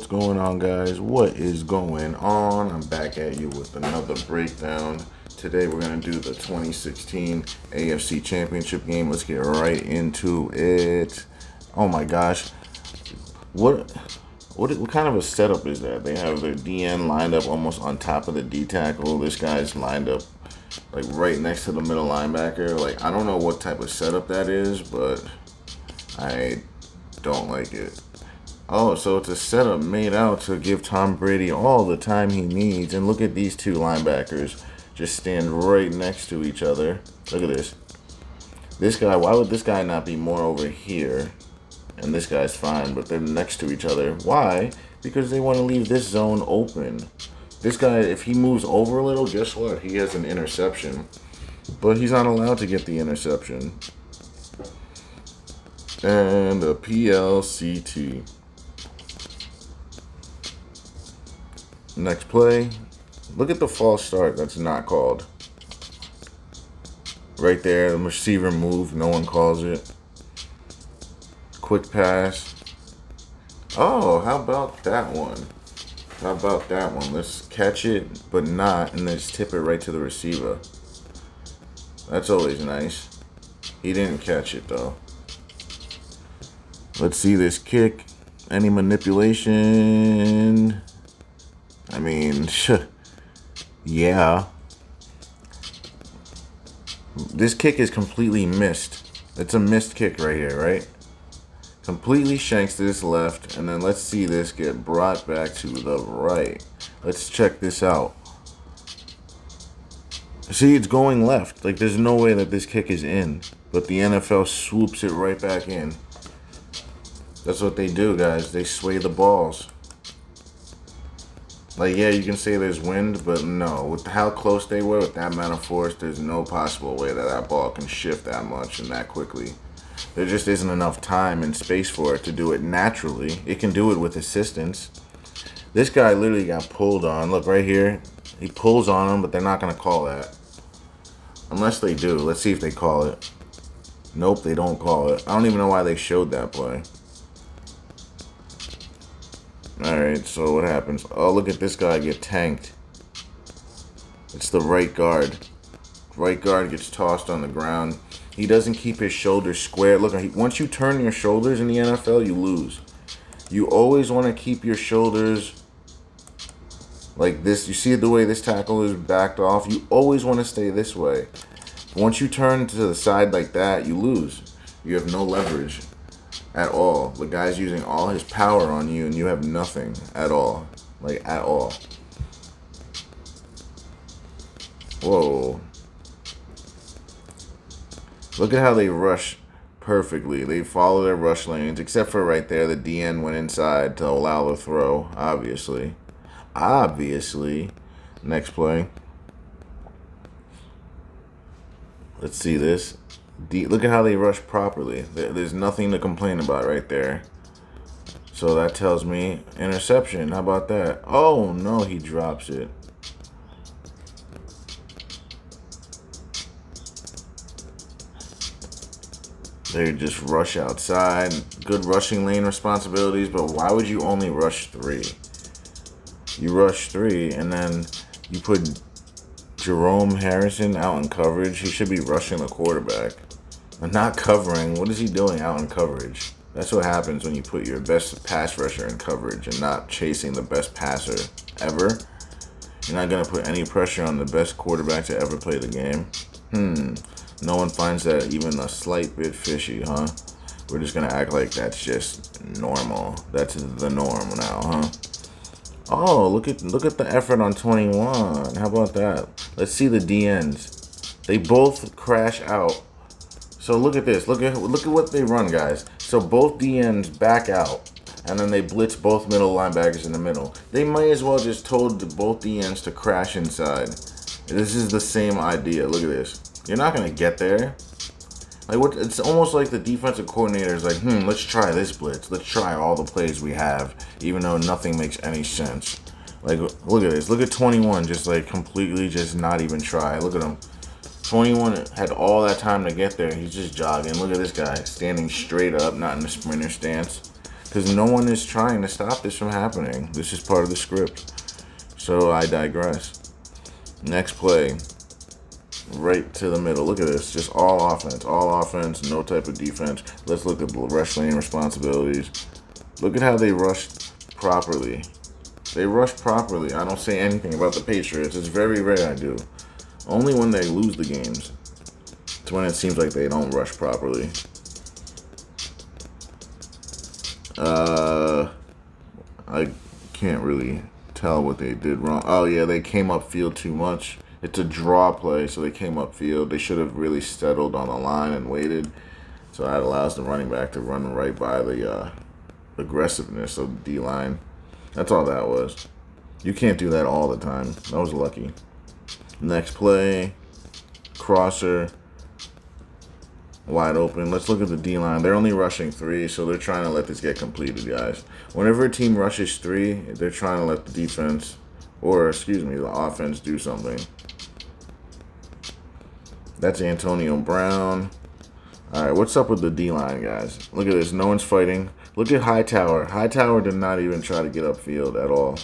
What's going on, guys? What is going on? I'm back at you with another breakdown. Today we're going to do the 2016 AFC Championship game. Let's get right into it. Oh my gosh. What kind of a setup is that? They have their DN lined up almost on top of the D tackle. This guy's lined up like right next to the middle linebacker. Like, I don't know what type of setup that is, but I don't like it. Oh, so it's a setup made out to give Tom Brady all the time he needs. And look at these two linebackers just stand right next to each other. Look at this. This guy, why would this guy not be more over here? And this guy's fine, but they're next to each other. Why? Because they want to leave this zone open. This guy, if he moves over a little, guess what? He has an interception. But he's not allowed to get the interception. And a PLCT. Next play. Look at the false start. That's not called. Right there, the receiver move. No one calls it. Quick pass. Oh, how about that one? How about that one? Let's catch it, but not, and then just tip it right to the receiver. That's always nice. He didn't catch it, though. Let's see this kick. Any manipulation? I mean, yeah. This kick is completely missed. It's a missed kick right here, right? Completely shanks to this left, and then let's see this get brought back to the right. Let's check this out. See, it's going left. Like, there's no way that this kick is in, but the NFL swoops it right back in. That's what they do, guys. They sway the balls. Like, yeah, you can say there's wind, but no. With how close they were, with that amount of force, there's no possible way that that ball can shift that much and that quickly. There just isn't enough time and space for it to do it naturally. It can do it with assistance. This guy literally got pulled on. Look, right here. He pulls on him, but they're not going to call that. Unless they do. Let's see if they call it. Nope, they don't call it. I don't even know why they showed that play. Alright, so what happens? Oh, look at this guy get tanked. It's the right guard. Right guard gets tossed on the ground. He doesn't keep his shoulders square. Look, once you turn your shoulders in the NFL, you lose. You always want to keep your shoulders like this. You see the way this tackle is backed off? You always want to stay this way. Once you turn to the side like that, you lose. You have no leverage at all. The guy's using all his power on you, and you have nothing at all. Like, at all. Whoa. Look at how they rush perfectly. They follow their rush lanes, except for right there. The DN went inside to allow the throw, obviously. Obviously. Next play. Let's see this. Look at how they rush properly. There's nothing to complain about right there. So that tells me interception. How about that? Oh, no, he drops it. They just rush outside. Good rushing lane responsibilities, but why would you only rush 3? You rush 3, and then you put Jerome Harrison out in coverage. He should be rushing the quarterback. And not covering. What is he doing out in coverage? That's what happens when you put your best pass rusher in coverage and not chasing the best passer ever. You're not going to put any pressure on the best quarterback to ever play the game. No one finds that even a slight bit fishy, huh? We're just going to act like that's just normal. That's the norm now, huh? Oh, look at the effort on 21. How about that? Let's see the DNs. They both crash out. So look at this. Look at what they run, guys. So both DNs back out, and then they blitz both middle linebackers in the middle. They might as well just told both DNs to crash inside. This is the same idea. Look at this. You're not gonna get there. Like, what? It's almost like the defensive coordinator is like, let's try this blitz. Let's try all the plays we have, even though nothing makes any sense. Like, look at this. Look at 21, just like completely just not even try. Look at him. 21 had all that time to get there. He's just jogging. Look at this guy standing straight up, not in the sprinter stance. Because no one is trying to stop this from happening. This is part of the script. So I digress. Next play. Right to the middle. Look at this. Just all offense. All offense. No type of defense. Let's look at the rush lane responsibilities. Look at how they rushed properly. They rush properly. I don't say anything about the Patriots. It's very rare I do. Only when they lose the games. It's when it seems like they don't rush properly. I can't really tell what they did wrong. Oh, yeah, they came upfield too much. It's a draw play, so they came upfield. They should have really settled on the line and waited. So that allows the running back to run right by the aggressiveness of the D-line. That's all that was. You can't do that all the time. That was lucky. Next play, crosser, wide open. Let's look at the D-line. They're only rushing 3, so they're trying to let this get completed, guys. Whenever a team rushes 3, they're trying to let the defense, or excuse me, the offense do something. That's Antonio Brown. All right, what's up with the D-line, guys? Look at this. No one's fighting. Look at Hightower. Hightower did not even try to get upfield at all.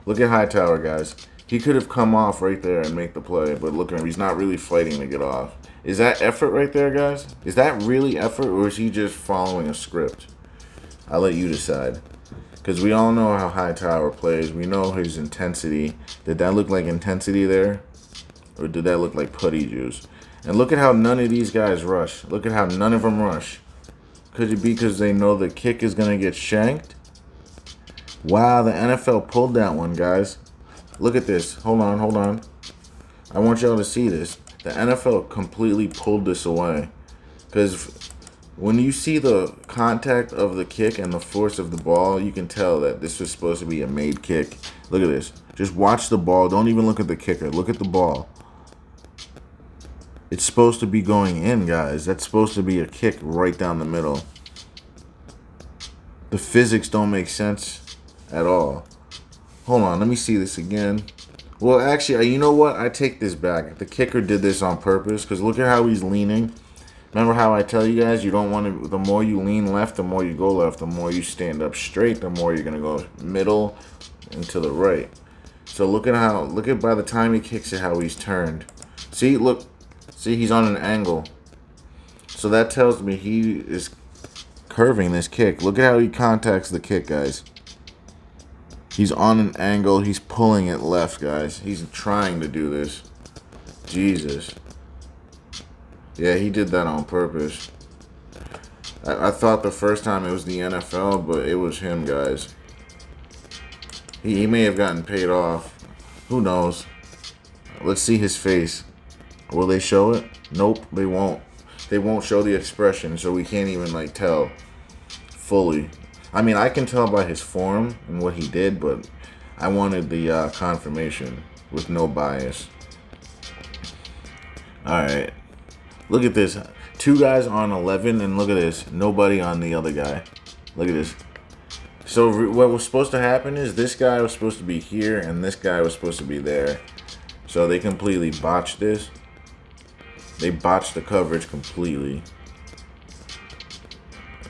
Look at Hightower, guys. He could have come off right there and make the play, but look at him. He's not really fighting to get off. Is that effort right there, guys? Is that really effort, or is he just following a script? I'll let you decide. Because we all know how Hightower plays. We know his intensity. Did that look like intensity there? Or did that look like putty juice? And look at how none of these guys rush. Look at how none of them rush. Could it be because they know the kick is going to get shanked? Wow, the NFL pulled that one, guys. Look at this. Hold on, hold on. I want y'all to see this. The NFL completely pulled this away. Because when you see the contact of the kick and the force of the ball, you can tell that this was supposed to be a made kick. Look at this. Just watch the ball. Don't even look at the kicker. Look at the ball. It's supposed to be going in, guys. That's supposed to be a kick right down the middle. The physics don't make sense at all. Hold on, let me see this again. Well, actually, you know what? I take this back. The kicker did this on purpose, because look at how he's leaning. Remember how I tell you guys, you don't want to, the more you lean left, the more you go left. The more you stand up straight, the more you're going to go middle and to the right. So look at by the time he kicks it, how he's turned. See, look. See, he's on an angle. So that tells me he is curving this kick. Look at how he contacts the kick, guys. He's on an angle. He's pulling it left, guys. He's trying to do this. Jesus. Yeah, he did that on purpose. I thought the first time it was the NFL, but it was him, guys. He may have gotten paid off. Who knows? Let's see his face. Will they show it? Nope, they won't. They won't show the expression, so we can't even like tell fully. I mean, I can tell by his form and what he did, but I wanted the confirmation with no bias. All right, look at this. 2 guys on 11, and look at this. Nobody on the other guy. Look at this. So what was supposed to happen is this guy was supposed to be here, and this guy was supposed to be there. So they completely botched this. They botched the coverage completely.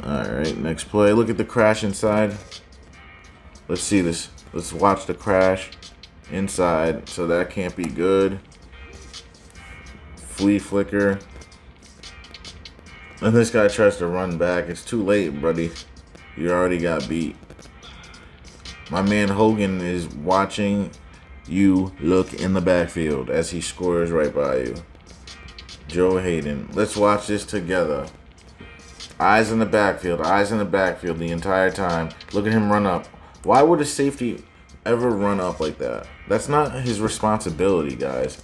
Alright, next play. Look at the crash inside. Let's see this. Let's watch the crash inside. So that can't be good. Flea flicker. And this guy tries to run back. It's too late, buddy. You already got beat. My man Hogan is watching you look in the backfield as he scores right by you. Joe Hayden. Let's watch this together. Eyes in the backfield. Eyes in the backfield the entire time. Look at him run up. Why would a safety ever run up like that? That's not his responsibility, guys.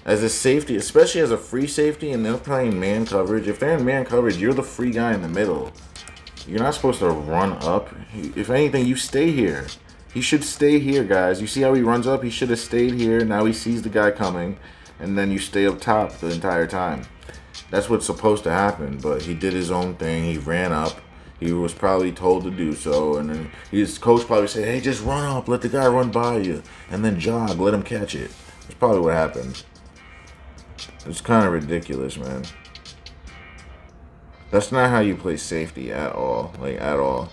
As a safety, especially as a free safety, and they're playing man coverage. If they're in man coverage, you're the free guy in the middle. You're not supposed to run up. If anything, you stay here. He should stay here, guys. You see how he runs up? He should have stayed here. Now he sees the guy coming. And then you stay up top the entire time. That's what's supposed to happen. But he did his own thing. He ran up. He was probably told to do so. And then his coach probably said, hey, just run up. Let the guy run by you. And then jog. Let him catch it. That's probably what happened. It's kind of ridiculous, man. That's not how you play safety at all. Like, at all.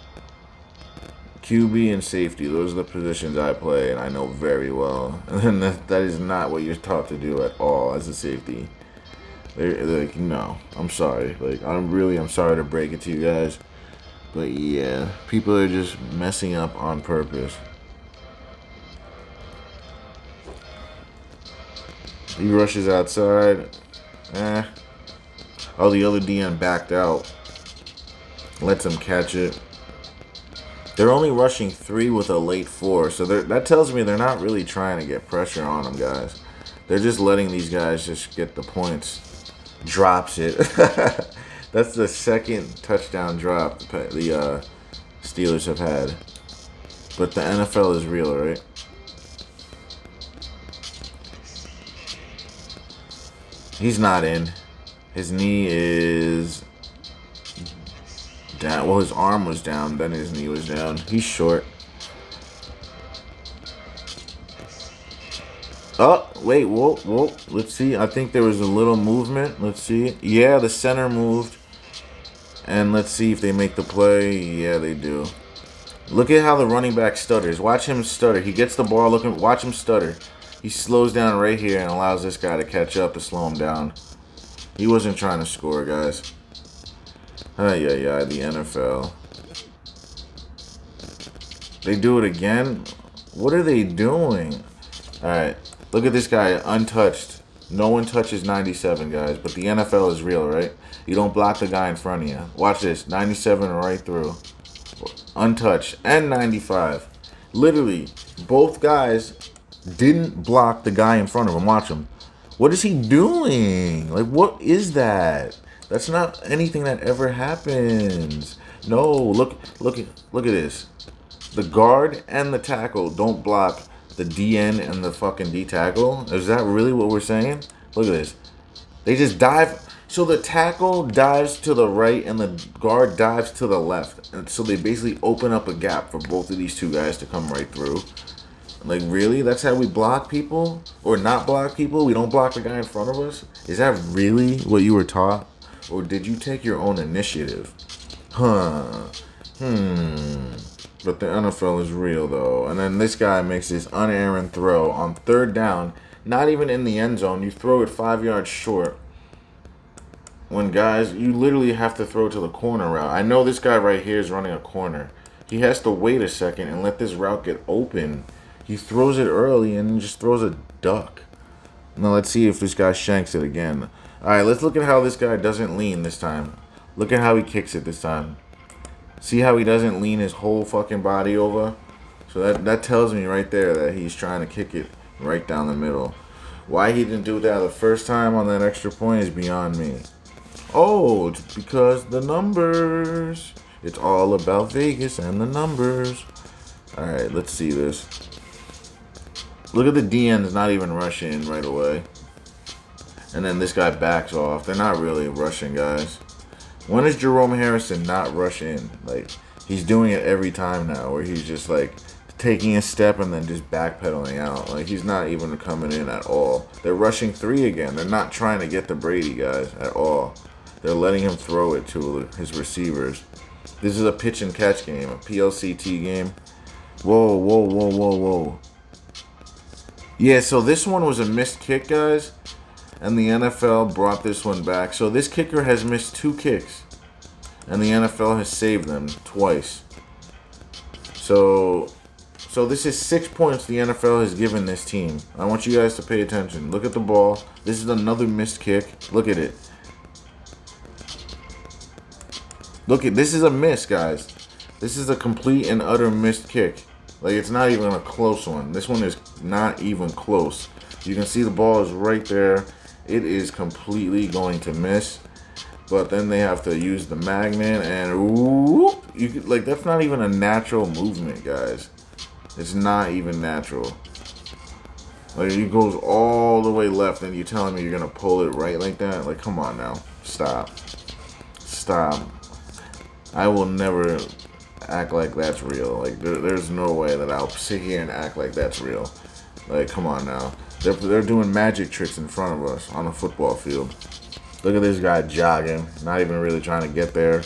QB and safety, those are the positions I play and I know very well. And that is not what you're taught to do at all as a safety. They're like, no, I'm sorry. Like, I'm sorry to break it to you guys. But yeah, people are just messing up on purpose. He rushes outside. Oh, the other DN backed out. Lets him catch it. They're only rushing 3 with a late 4. So that tells me they're not really trying to get pressure on them, guys. They're just letting these guys just get the points. Drops it. That's the second touchdown drop the Steelers have had. But the NFL is real, right? He's not in. His knee is down. Well, his arm was down, then his knee was down. He's short. Oh, wait, whoa. Let's see. I think there was a little movement. Let's see. Yeah, the center moved. And let's see if they make the play. Yeah, they do. Look at how the running back stutters. Watch him stutter. He gets the ball looking. Watch him stutter. He slows down right here and allows this guy to catch up to slow him down. He wasn't trying to score, guys. Yeah, the NFL. They do it again? What are they doing? Alright, look at this guy, untouched. No one touches 97, guys, but the NFL is real, right? You don't block the guy in front of you. Watch this, 97 right through. Untouched, and 95. Literally, both guys didn't block the guy in front of him. Watch him. What is he doing? Like, what is that? That's not anything that ever happens. No, look at this. The guard and the tackle don't block the DN and the fucking D tackle. Is that really what we're saying? Look at this. They just dive. So the tackle dives to the right and the guard dives to the left. And so they basically open up a gap for both of these two guys to come right through. Like, really? That's how we block people? Or not block people? We don't block the guy in front of us? Is that really what you were taught? Or did you take your own initiative? But the NFL is real, though. And then this guy makes this unerring throw on 3rd down. Not even in the end zone. You throw it 5 yards short. When, guys, you literally have to throw to the corner route. I know this guy right here is running a corner. He has to wait a second and let this route get open. He throws it early and just throws a duck. Now let's see if this guy shanks it again. Alright, let's look at how this guy doesn't lean this time. Look at how he kicks it this time. See how he doesn't lean his whole fucking body over? So that tells me right there that he's trying to kick it right down the middle. Why he didn't do that the first time on that extra point is beyond me. Oh, it's because the numbers. It's all about Vegas and the numbers. Alright, let's see this. Look at the DNs not even rushing right away. And then this guy backs off. They're not really rushing, guys. When is Jerome Harrison not rush in? Like, he's doing it every time now, where he's just like taking a step and then just backpedaling out. Like, he's not even coming in at all. They're rushing 3 again. They're not trying to get to Brady, guys, at all. They're letting him throw it to his receivers. This is a pitch and catch game, a PLCT game. Whoa. Yeah, so this one was a missed kick, guys. And the NFL brought this one back. So this kicker has missed 2 kicks. And the NFL has saved them twice. So this is 6 points the NFL has given this team. I want you guys to pay attention. Look at the ball. This is another missed kick. Look at it. This is a miss, guys. This is a complete and utter missed kick. Like, it's not even a close one. This one is not even close. You can see the ball is right there. It is completely going to miss. But then they have to use the magnet and whoop, like, that's not even a natural movement, guys. It's not even natural. Like, it goes all the way left and you're telling me you're going to pull it right like that? Like, come on now. Stop. I will never act like that's real. Like, there's no way that I'll sit here and act like that's real. Like, come on now. They're doing magic tricks in front of us on a football field. Look at this guy jogging, not even really trying to get there.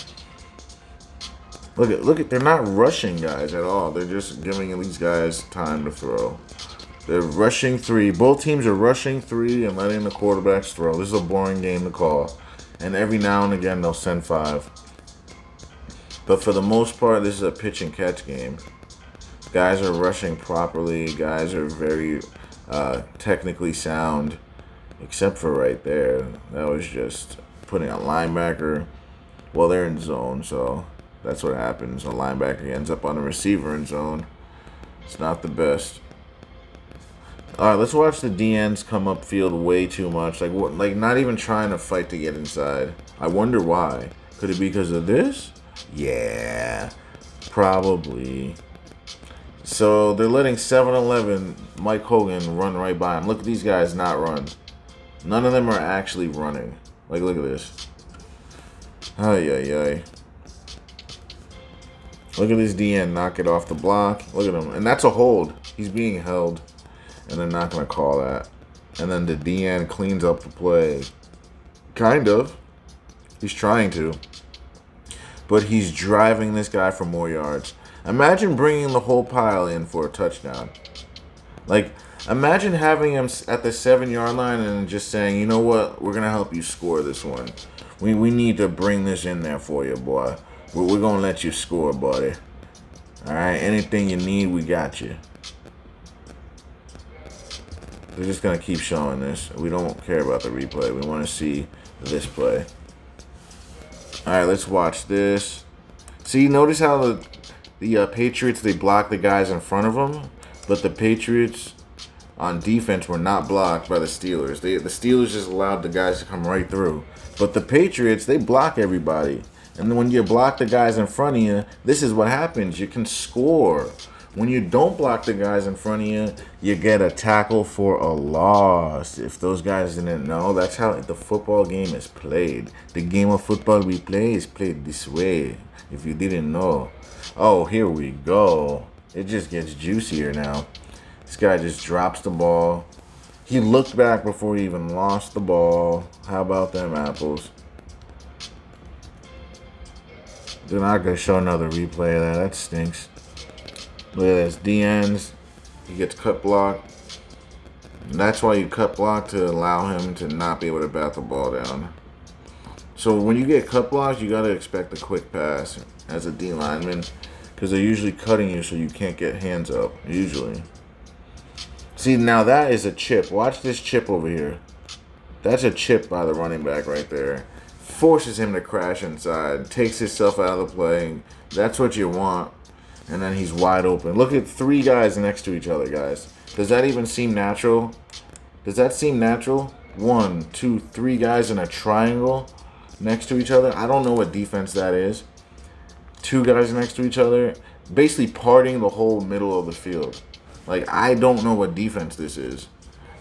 Look at, they're not rushing guys at all. They're just giving these guys time to throw. They're rushing three. Both teams are rushing three and letting the quarterbacks throw. This is a boring game to call. And every now and again, they'll send five. But for the most part, this is a pitch and catch game. Guys are rushing properly. Guys are very technically sound. Except for right there. That was just putting a linebacker. Well, they're in zone, so that's what happens. A linebacker ends up on a receiver in zone. It's not the best. All right, let's watch the DNs come up field way too much. Like not even trying to fight to get inside. I wonder why. Could it be because of this? Yeah, probably. So they're letting 7-Eleven Mike Hogan run right by him. Look at these guys not run. None of them are actually running. Like, look at this. Ay, ay, ay. Look at this DN knock it off the block. Look at him. And that's a hold. He's being held. And they're not going to call that. And then the DN cleans up the play. Kind of. He's trying to. But he's driving this guy for more yards. Imagine bringing the whole pile in for a touchdown. Like, imagine having him at the 7-yard line and just saying, you know what, we're going to help you score this one. We need to bring this in there for you, boy. We're going to let you score, buddy. All right, anything you need, we got you. They're just going to keep showing this. We don't care about the replay. We want to see this play. All right, let's watch this. See, notice how the Patriots, they block the guys in front of them, but the Patriots on defense were not blocked by the Steelers. The Steelers just allowed the guys to come right through. But the Patriots, they block everybody. And then when you block the guys in front of you, this is what happens. You can score. When you don't block the guys in front of you, you get a tackle for a loss. If those guys didn't know, that's how the football game is played. The game of football we play is played this way. If you didn't know. Oh, here we go. It just gets juicier now. This guy just drops the ball. He looked back before he even lost the ball. How about them apples? They're not going to show another replay of that. That stinks. Look at this. DNs. He gets cut blocked. And that's why you cut block, to allow him to not be able to bat the ball down. So when you get cut blocked, you got to expect a quick pass as a D lineman, because they're usually cutting you so you can't get hands up, usually. See, now that is a chip. Watch this chip over here. That's a chip by the running back right there. Forces him to crash inside. Takes himself out of the play. That's what you want. And then he's wide open. Look at three guys next to each other, guys. Does that even seem natural? Does that seem natural? 1, 2, 3 guys in a triangle next to each other. I don't know what defense that is. 2 guys next to each other. Basically parting the whole middle of the field. Like, I don't know what defense this is.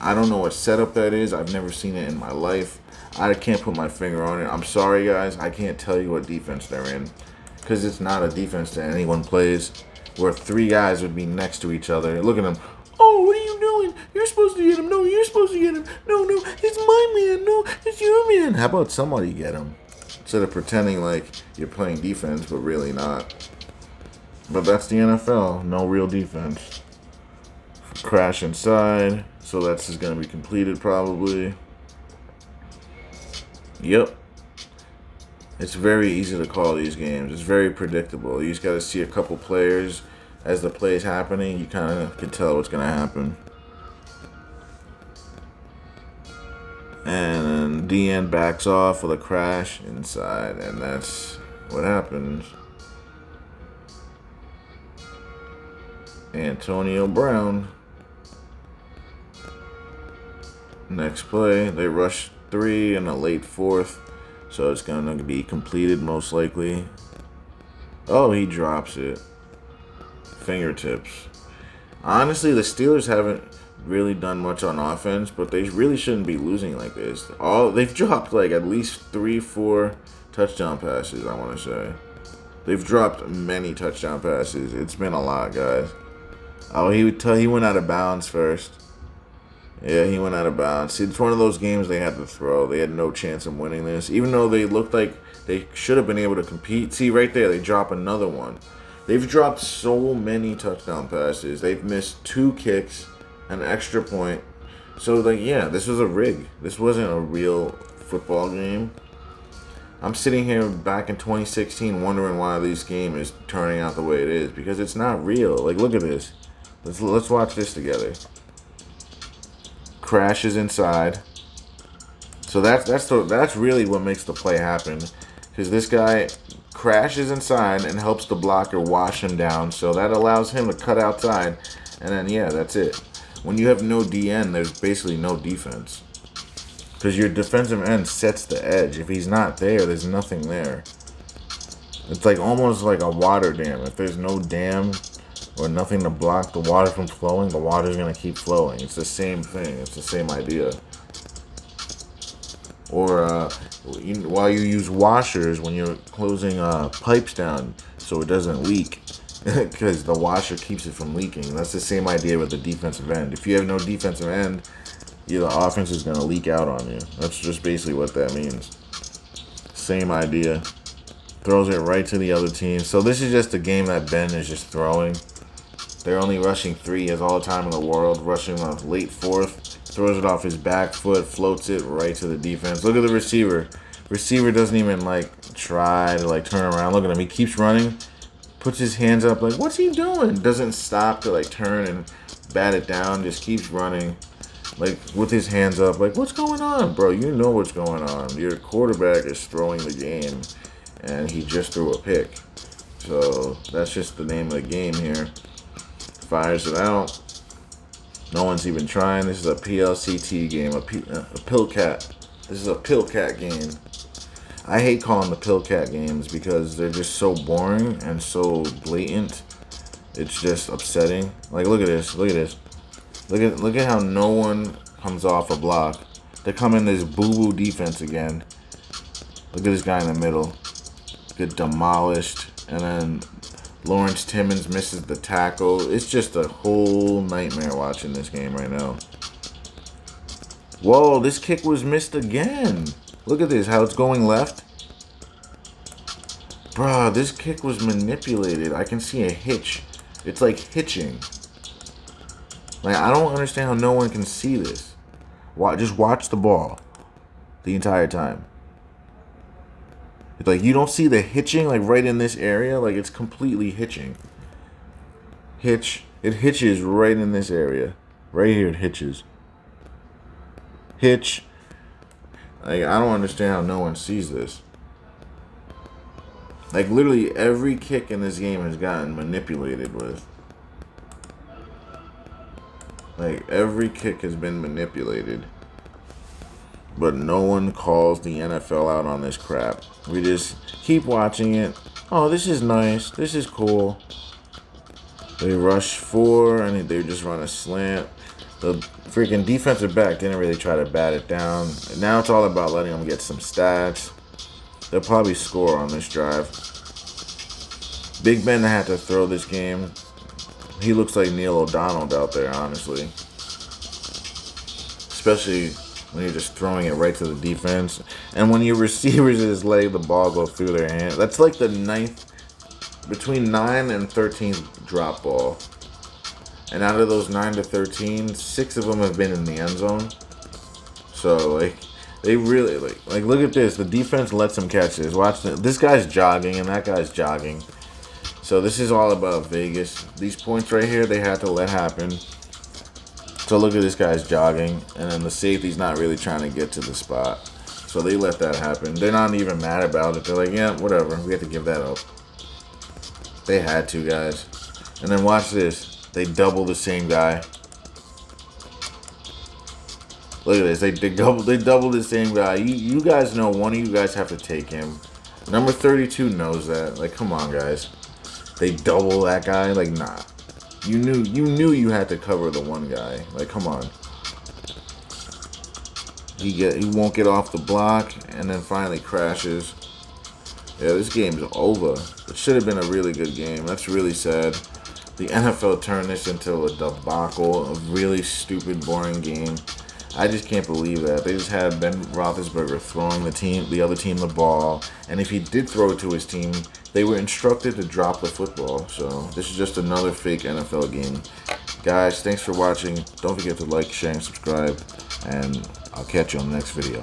I don't know what setup that is. I've never seen it in my life. I can't put my finger on it. I'm sorry, guys. I can't tell you what defense they're in, because it's not a defense that anyone plays, where 3 guys would be next to each other. Look at them. Oh, what are you doing? You're supposed to get him. No, you're supposed to get him. No, it's my man. No, it's your man. How about somebody get him? Instead of pretending like you're playing defense, but really not. But that's the NFL. No real defense. Crash inside. So that's just going to be completed probably. Yep. It's very easy to call these games. It's very predictable. You just got to see a couple players as the play is happening. You kind of can tell what's going to happen. And then DN backs off with a crash inside. And that's what happens. Antonio Brown. Next play, they rush 3 in a late 4th. So it's going to be completed most likely. Oh, he drops it. Fingertips. Honestly, the Steelers haven't really done much on offense, but they really shouldn't be losing like this. They've dropped like at least 3-4 touchdown passes, I want to say. They've dropped many touchdown passes. It's been a lot, guys. Oh, he went out of bounds first. Yeah, he went out of bounds. See, it's one of those games they had to throw. They had no chance of winning this. Even though they looked like they should have been able to compete. See, right there, they drop another one. They've dropped so many touchdown passes. They've missed 2 kicks, an extra point. So, like, yeah, this was a rig. This wasn't a real football game. I'm sitting here back in 2016 wondering why this game is turning out the way it is. Because it's not real. Like, look at this. Let's watch this together. Crashes inside. So that's really what makes the play happen. Because this guy crashes inside and helps the blocker wash him down. So that allows him to cut outside. And then, yeah, that's it. When you have no DN, there's basically no defense. Because your defensive end sets the edge. If he's not there, there's nothing there. It's like almost like a water dam. If there's no dam or nothing to block the water from flowing, the water's going to keep flowing. It's the same thing. It's the same idea. Or while you use washers when you're closing pipes down so it doesn't leak. Because the washer keeps it from leaking. That's the same idea with the defensive end. If you have no defensive end, the offense is going to leak out on you. That's just basically what that means. Same idea. Throws it right to the other team. So this is just a game that Ben is just throwing. They're only rushing 3. He has all the time in the world. Rushing on late 4th. Throws it off his back foot. Floats it right to the defense. Look at the receiver. Receiver doesn't even try to turn around. Look at him. He keeps running. Puts his hands up what's he doing? Doesn't stop to turn and bat it down. Just keeps running. With his hands up, what's going on, bro? You know what's going on. Your quarterback is throwing the game, and he just threw a pick. So, that's just the name of the game here. Fires it out. No one's even trying. This is a PLCT game, a Pillcat. This is a Pillcat game. I hate calling the Pillcat games because they're just so boring and so blatant. It's just upsetting. Look at this. Look at this. Look at how no one comes off a block. They come in this boo-boo defense again. Look at this guy in the middle. Get demolished. And then Lawrence Timmons misses the tackle. It's just a whole nightmare watching this game right now. Whoa, this kick was missed again. Look at this, how it's going left. Bruh, this kick was manipulated. I can see a hitch. It's like hitching. I don't understand how no one can see this. Just watch the ball the entire time. It's you don't see the hitching right in this area. It's completely hitching. Hitch. It hitches right in this area. Right here it hitches. Hitch. I don't understand how no one sees this. Literally every kick in this game has gotten manipulated with. Every kick has been manipulated. But no one calls the NFL out on this crap. We just keep watching it. Oh, this is nice. This is cool. They rush 4 and they just run a slant. The freaking defensive back didn't really try to bat it down. And now it's all about letting them get some stats. They'll probably score on this drive. Big Ben had to throw this game. He looks like Neil O'Donnell out there, honestly. Especially when you're just throwing it right to the defense. And when your receivers just let the ball go through their hand. That's the 9th, between 9 and 13th drop ball. And out of those 9 to 13, 6 of them have been in the end zone. So, they really, look at this. The defense lets them catch this. Watch this. This guy's jogging and that guy's jogging. So this is all about Vegas. These points right here, they had to let happen. So look at this guy's jogging. And then the safety's not really trying to get to the spot. So they let that happen. They're not even mad about it. They're yeah, whatever. We have to give that up. They had to, guys. And then watch this. They double the same guy. Look at this. They double the same guy. You guys know one of you guys have to take him. Number 32 knows that. Come on, guys. They double that guy. Nah. You knew you had to cover the one guy. Come on. He won't get off the block and then finally crashes. Yeah, this game's over. It should have been a really good game. That's really sad. the NFL turned this into a debacle, a really stupid, boring game. I just can't believe that. They just had Ben Roethlisberger throwing the other team the ball, and if he did throw it to his team, they were instructed to drop the football. So this is just another fake NFL game. Guys, thanks for watching. Don't forget to like, share, and subscribe, and I'll catch you on the next video.